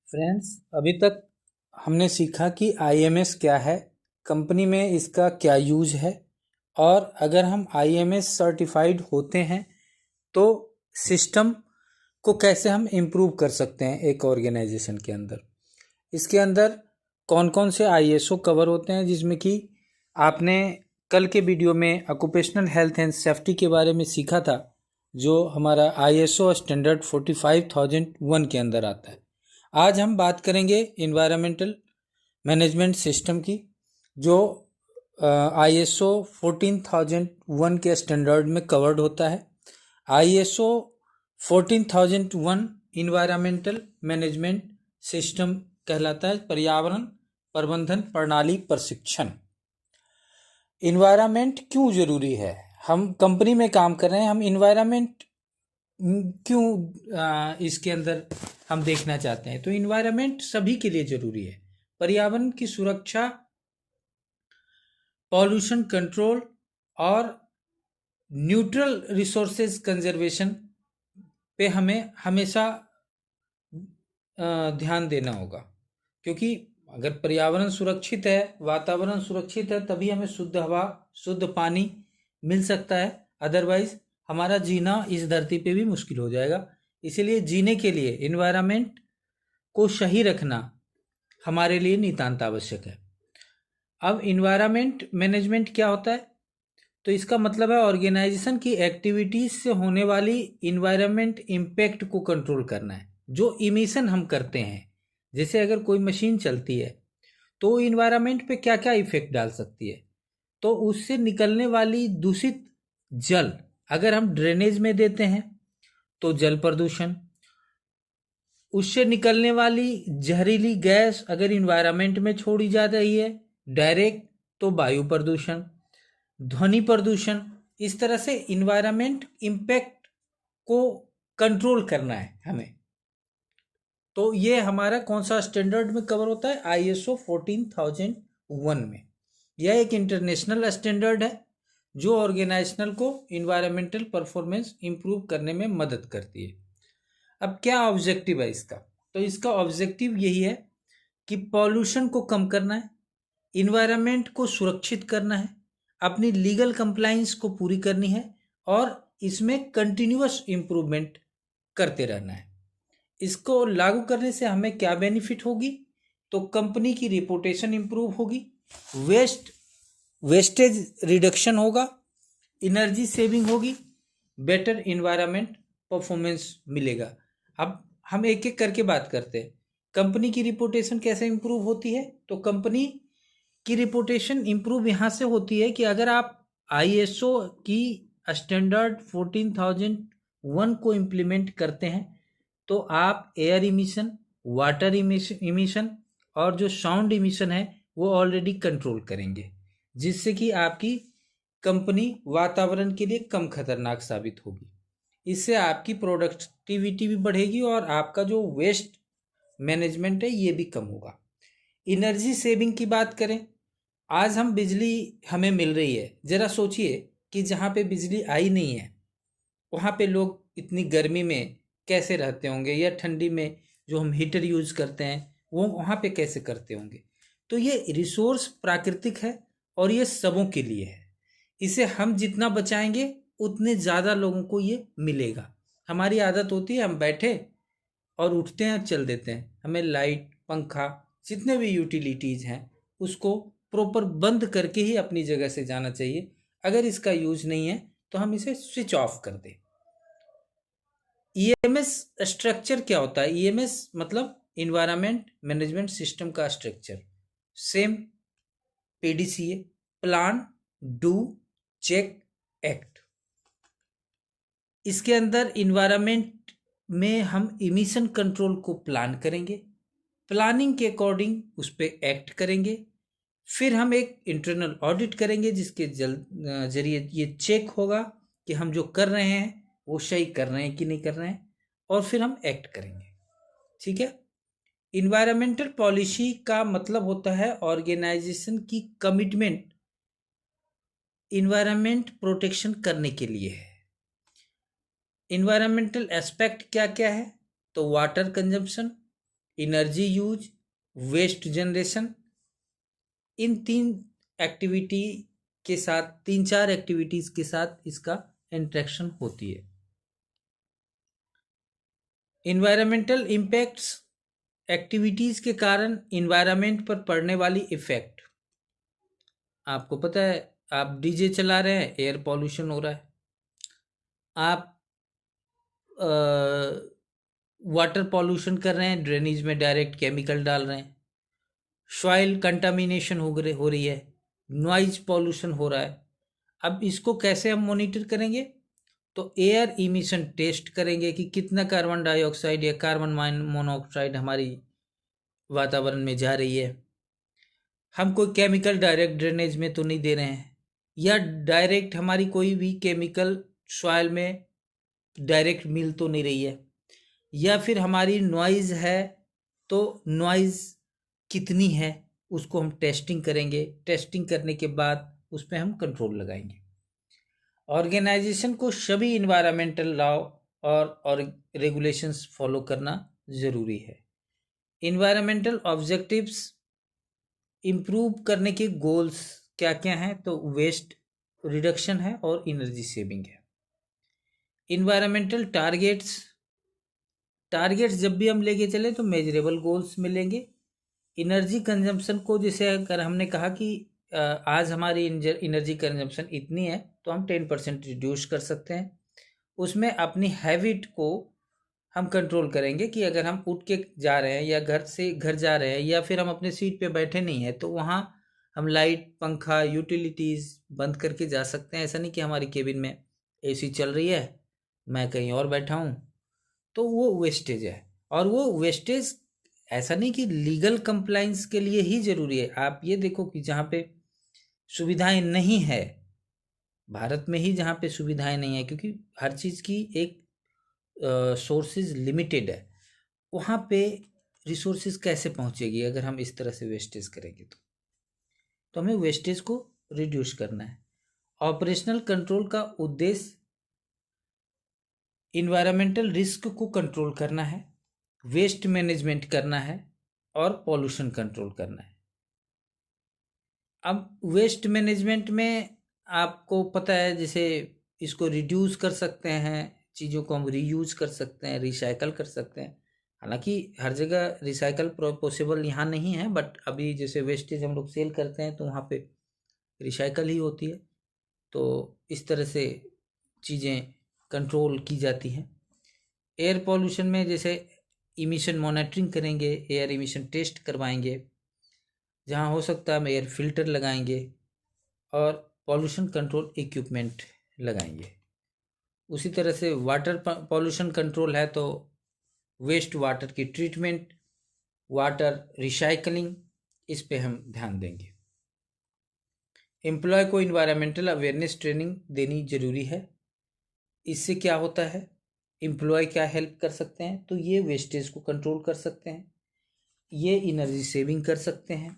Friends, अभी तक हमने सीखा कि आईएमएस क्या है, कंपनी में इसका क्या यूज है, और अगर हम आईएमएस सर्टिफाइड होते हैं तो सिस्टम को कैसे हम इम्प्रूव कर सकते हैं एक ऑर्गेनाइजेशन के अंदर। इसके अंदर कौन कौन से आईएसओ कवर होते हैं, जिसमें कि आपने कल के वीडियो में ऑक्यूपेशनल हेल्थ एंड सेफ्टी के बारे में सीखा था, जो हमारा आईएसओ स्टैंडर्ड 45001 के अंदर आता है। आज हम बात करेंगे इन्वायरमेंटल मैनेजमेंट सिस्टम की, जो आईएसओ 14001 के स्टैंडर्ड में कवर्ड होता है। आईएसओ 14001 इन्वायरमेंटल मैनेजमेंट सिस्टम कहलाता है, पर्यावरण प्रबंधन प्रणाली प्रशिक्षण। इन्वायरमेंट क्यों जरूरी है? हम कंपनी में काम कर रहे हैं, हम इन्वायरमेंट क्यों इसके अंदर हम देखना चाहते हैं? तो इन्वायरमेंट सभी के लिए जरूरी है। पर्यावरण की सुरक्षा, पॉल्यूशन कंट्रोल और न्यूट्रल रिसोर्सेज कंजर्वेशन पे हमें हमेशा ध्यान देना होगा, क्योंकि अगर पर्यावरण सुरक्षित है, वातावरण सुरक्षित है, तभी हमें शुद्ध हवा, शुद्ध पानी मिल सकता है। अदरवाइज हमारा जीना इस धरती पे भी मुश्किल हो जाएगा। इसीलिए जीने के लिए इन्वायरमेंट को सही रखना हमारे लिए नितांत आवश्यक है। अब इन्वायरमेंट मैनेजमेंट क्या होता है? तो इसका मतलब है ऑर्गेनाइजेशन की एक्टिविटीज से होने वाली इन्वायरमेंट इम्पैक्ट को कंट्रोल करना है। जो इमिशन हम करते हैं, जैसे अगर कोई मशीन चलती है तो इन्वायरमेंट पे क्या क्या इफेक्ट डाल सकती है, तो उससे निकलने वाली दूषित जल अगर हम ड्रेनेज में देते हैं तो जल प्रदूषण, उससे निकलने वाली जहरीली गैस अगर इन्वायरमेंट में छोड़ी जा रही है डायरेक्ट, तो वायु प्रदूषण, ध्वनि प्रदूषण। इस तरह से इन्वायरमेंट इम्पैक्ट को कंट्रोल करना है हमें। तो ये हमारा कौन सा स्टैंडर्ड में कवर होता है? आईएसओ 14001 में। यह एक इंटरनेशनल स्टैंडर्ड है जो ऑर्गेनाइजेशनल को इन्वायरमेंटल परफॉर्मेंस इंप्रूव करने में मदद करती है। अब क्या ऑब्जेक्टिव है इसका? तो इसका ऑब्जेक्टिव यही है कि पॉल्यूशन को कम करना है, इन्वायरमेंट को सुरक्षित करना है, अपनी लीगल कंप्लाइंस को पूरी करनी है, और इसमें कंटिन्यूअस इम्प्रूवमेंट करते रहना है। इसको लागू करने से हमें क्या बेनिफिट होगी? तो कंपनी की रिपुटेशन इंप्रूव होगी, वेस्टेज रिडक्शन होगा, एनर्जी सेविंग होगी, बेटर इन्वायरमेंट परफॉर्मेंस मिलेगा। अब हम एक एक करके बात करते हैं। कंपनी की रिपुटेशन कैसे इंप्रूव होती है? तो कंपनी की रिपुटेशन इंप्रूव यहाँ से होती है कि अगर आप आईएसओ की स्टैंडर्ड 14001 को इम्प्लीमेंट करते हैं तो आप एयर इमिशन, वाटर इमिशन और जो साउंड इमिशन है वो ऑलरेडी कंट्रोल करेंगे, जिससे कि आपकी कंपनी वातावरण के लिए कम खतरनाक साबित होगी। इससे आपकी प्रोडक्टिविटी भी बढ़ेगी और आपका जो वेस्ट मैनेजमेंट है ये भी कम होगा। एनर्जी सेविंग की बात करें, आज हम बिजली हमें मिल रही है, ज़रा सोचिए कि जहाँ पे बिजली आई नहीं है वहाँ पे लोग इतनी गर्मी में कैसे रहते होंगे, या ठंडी में जो हम हीटर यूज करते हैं वो वहाँ पे कैसे करते होंगे। तो ये रिसोर्स प्राकृतिक है और ये सबों के लिए है। इसे हम जितना बचाएंगे उतने ज़्यादा लोगों को ये मिलेगा। हमारी आदत होती है हम बैठे और उठते हैं चल देते हैं। हमें लाइट, पंखा, जितने भी यूटिलिटीज़ हैं उसको प्रॉपर बंद करके ही अपनी जगह से जाना चाहिए। अगर इसका यूज नहीं है तो हम इसे स्विच ऑफ कर दें। ईएमएस स्ट्रक्चर क्या होता है? ईएमएस मतलब इन्वायरमेंट मैनेजमेंट सिस्टम का structure same PDCA, plan, do, check, act. इसके अंदर इन्वायरमेंट में हम इमिशन कंट्रोल को प्लान करेंगे, प्लानिंग के अकॉर्डिंग उस पर एक्ट करेंगे, फिर हम एक इंटरनल ऑडिट करेंगे जिसके जरिए ये चेक होगा कि हम जो कर रहे हैं वो सही कर रहे हैं कि नहीं कर रहे हैं, और फिर हम एक्ट करेंगे। ठीक है। इन्वायरमेंटल पॉलिसी का मतलब होता है ऑर्गेनाइजेशन की कमिटमेंट इन्वायरमेंट प्रोटेक्शन करने के लिए है। इन्वायरमेंटल एस्पेक्ट क्या क्या है? तो water consumption, energy use, waste generation, in तीन एक्टिविटी के साथ, 3-4 एक्टिविटीज के साथ इसका इंटरेक्शन होती है। इन्वायरमेंटल इम्पैक्ट्स, एक्टिविटीज के कारण इन्वायरमेंट पर पड़ने वाली इफेक्ट। आपको पता है, आप डीजे चला रहे हैं, एयर पॉल्यूशन हो रहा है। आप वाटर पॉल्यूशन कर रहे हैं, ड्रेनेज में डायरेक्ट केमिकल डाल रहे हैं। सॉइल कंटामिनेशन हो रही है, नॉइज पॉल्यूशन हो रहा है। अब इसको कैसे हम मॉनिटर करेंगे? तो एयर इमिशन टेस्ट करेंगे कि कितना कार्बन डाइऑक्साइड या कार्बन मोनोऑक्साइड हमारी वातावरण में जा रही है। हम कोई केमिकल डायरेक्ट ड्रेनेज में तो नहीं दे रहे हैं, या डायरेक्ट हमारी कोई भी केमिकल सॉइल में डायरेक्ट मिल तो नहीं रही है, या फिर हमारी नॉइज़ है तो नॉइज़ कितनी है, उसको हम टेस्टिंग करेंगे। टेस्टिंग करने के बाद उस पर हम कंट्रोल लगाएंगे। ऑर्गेनाइजेशन को सभी इन्वायरमेंटल लॉ और रेगुलेशंस फॉलो करना ज़रूरी है। इन्वायरमेंटल ऑब्जेक्टिव्स इम्प्रूव करने के गोल्स क्या क्या हैं? तो वेस्ट रिडक्शन है और एनर्जी सेविंग है। इन्वायरमेंटल टारगेट्स जब भी हम लेके चले तो मेजरेबल गोल्स मिलेंगे। एनर्जी कंजम्पशन को, जैसे अगर हमने कहा कि आज हमारी एनर्जी कंजम्पशन इतनी है तो हम 10% रिड्यूस कर सकते हैं। उसमें अपनी हैबिट को हम कंट्रोल करेंगे कि अगर हम उठ के जा रहे हैं या घर से घर जा रहे हैं या फिर हम अपने सीट पे बैठे नहीं हैं तो वहाँ हम लाइट, पंखा, यूटिलिटीज़ बंद करके जा सकते हैं। ऐसा नहीं कि हमारी केबिन में एसी चल रही है, मैं कहीं और बैठा हूँ, तो वो वेस्टेज है। और वो वेस्टेज ऐसा नहीं कि लीगल कंप्लाइंस के लिए ही ज़रूरी है। आप ये देखो कि जहाँ पे सुविधाएं नहीं है, भारत में ही जहाँ पे सुविधाएं नहीं है, क्योंकि हर चीज़ की एक सोर्सेज लिमिटेड है, वहाँ पे रिसोर्सेज कैसे पहुँचेगी अगर हम इस तरह से वेस्टेज करेंगे? तो हमें वेस्टेज को रिड्यूस करना है। ऑपरेशनल कंट्रोल का उद्देश्य इन्वायरमेंटल रिस्क को कंट्रोल करना है, वेस्ट मैनेजमेंट करना है और पॉल्यूशन कंट्रोल करना है। अब वेस्ट मैनेजमेंट में आपको पता है, जैसे इसको रिड्यूस कर सकते हैं, चीज़ों को हम रीयूज कर सकते हैं, रिसाइकल कर सकते हैं। हालांकि हर जगह रिसाइकल पॉसिबल यहाँ नहीं है, बट अभी जैसे वेस्टेज हम लोग सेल करते हैं तो वहाँ पे रिसाइकल ही होती है। तो इस तरह से चीज़ें कंट्रोल की जाती हैं। एयर पॉल्यूशन में जैसे इमिशन मॉनिटरिंग करेंगे, एयर इमिशन टेस्ट करवाएंगे, जहाँ हो सकता है हम एयर फिल्टर लगाएंगे और पॉल्यूशन कंट्रोल इक्विपमेंट लगाएंगे। उसी तरह से वाटर पॉल्यूशन कंट्रोल है तो वेस्ट वाटर की ट्रीटमेंट, वाटर रिसाइकलिंग, इस पे हम ध्यान देंगे। एम्प्लॉय को इन्वायरमेंटल अवेयरनेस ट्रेनिंग देनी जरूरी है। इससे क्या होता है, एम्प्लॉय क्या हेल्प कर सकते हैं? तो ये वेस्टेज को कंट्रोल कर सकते हैं, ये एनर्जी सेविंग कर सकते हैं,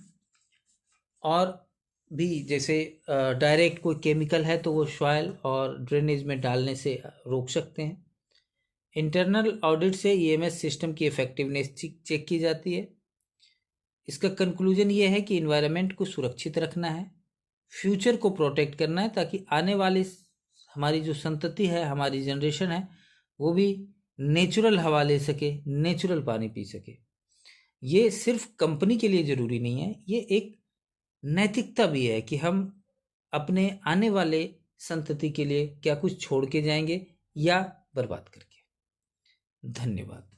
और भी जैसे डायरेक्ट कोई केमिकल है तो वो सॉइल और ड्रेनेज में डालने से रोक सकते हैं। इंटरनल ऑडिट से ईएमएस सिस्टम की इफेक्टिवनेस चेक की जाती है। इसका कंक्लूजन ये है कि इन्वायरमेंट को सुरक्षित रखना है, फ्यूचर को प्रोटेक्ट करना है, ताकि आने वाली हमारी जो संतति है, हमारी जनरेशन है, वो भी नेचुरल हवा ले सके, नेचुरल पानी पी सके। ये सिर्फ कंपनी के लिए ज़रूरी नहीं है, ये एक नैतिकता भी है कि हम अपने आने वाले संतति के लिए क्या कुछ छोड़ के जाएंगे या बर्बाद करके। धन्यवाद।